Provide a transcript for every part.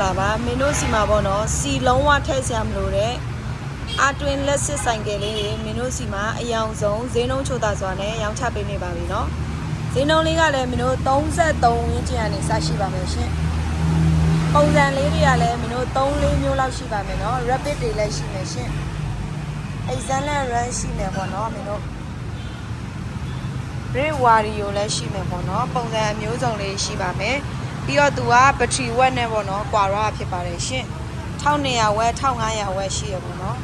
လာပါမင်းတို့စီမှာပေါ့နော်စီလုံးဝထည့်ဆရာမလို့တဲ့အာတွင်လက်စစ်ဆိုင်ကယ်လေးတွေမင်းတို့စီမှာအယောင်ဆုံးဈေးနှုန်းချိုသာစွာနဲ့ရောင်းချပေးနေပါပြီနော်ဈေးနှုန်းလေးကလည်းမင်းတို့33ဝန်းကျင်ကနေစရှိပါမယ်ရှင်ပုံစံလေးတွေကလည်းမင်းတို့3-4မျိုးလောက်ရှိပါမယ်နော် rapid တွေလည်းရှိမယ်ရှင်example run ရှိမယ်ပေါ့နော်မင်းတို့ break wario လည်းရှိမယ်ပေါ့နော်ပုံစံအမျိုးစုံလေးရှိပါမယ်ပြီးတော့သူက battery watt နဲ့ပေါ့နော်ကွာရောဖြစ်ပါတယ်ရှင်1200 watt 1500 watt ရှိရပေါ့နော်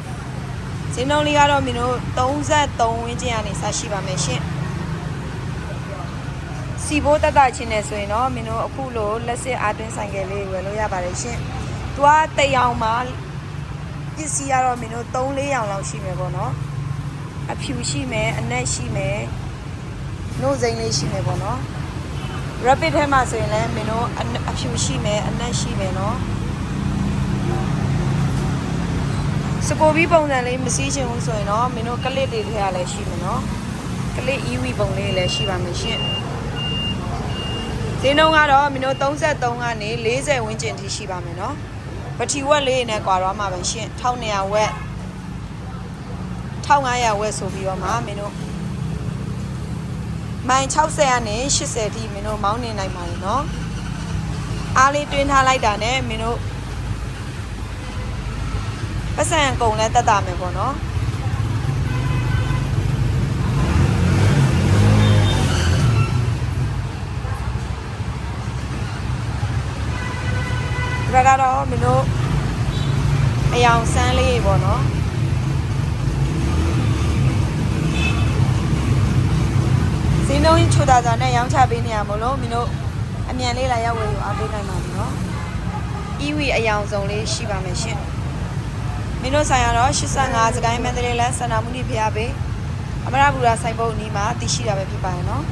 ဈေးနှုန်းလေးကတော့မင်းတို့33ဝန်းကျင်ကနေစရှိပါမယ်ရှင်စီဘိုးတက်တာချင်းနေဆိုရင်တော့မင်းတို့အခုလိုလက်စစ်အားတွင်းဆိုင်ကယ်လေးဝယ်လို့ရပါတယ်ရှင်သူကတိတ်အောင်မှာပစ္စည်းကတော့မင်းတို့3-4ရောင်လောက်ရှိမယ်ပေါ့နော်အဖြူရှိမယ်အနက်ရှိမယ်နို့စိမ်းလေးရှိမယ်ပေါ့နော် rapid ထဲမှာဆိုရင်လည်းမင်းတို့အဖြူရှိမယ်အနက်ရှိမယ်နော်စကိုဘီပုံစံလေးမစည်းချင်ဘူးဆိုရင်တော့မင်းတို့ကလစ်တွေထဲကလည်းရှိမယ်နော်ကလစ် EV ပုံလေးလည်းရှိပါမယ်ရှင်ဈေးနှုန်းကတော့မင်းတို့33ကနေ40ဝန်းကျင်ထိရှိပါမယ်နော်ဘတ်ထရီဝက်လေးနဲ့ကွာတော့မှာပဲရှင်1200ဝက်1500ဝက်ဆိုပြီးတော့မှမင်းတို့မိုင်60ကနေ80ထိမင်းတို့မောင်းနေနိုင်ပါတယ်နော်အားလေးတွင်းထားလိုက်တာနဲ့မင်းတို့ပတ်စံကုန်လဲတက်တာမယ်ပေါ့နော်ဒါကတော့မင်းတို့အယောင်ဆန်းလေးပေါ့နော်ဈေးနှုန်းချိုသာစွာနဲ့ရောင်းချပေးနေရမလို့မင်းတို့အမြန်လေးလာရောက်ဝယ်ယူအားပေးနိုင်ပါပြီနော် EV အယောင်စုံလေးရှိပါမယ်ရှင်မင်းတို့ဆိုင်ရတော့85စကိုင်းမန္တလေးလမ်းစန္ဒာမှုနိဖျားပေးအမရပူရာဆိုင်ပုတ်အနီးမှာတည်ရှိတာပဲဖြစ်ပါရဲ့နော်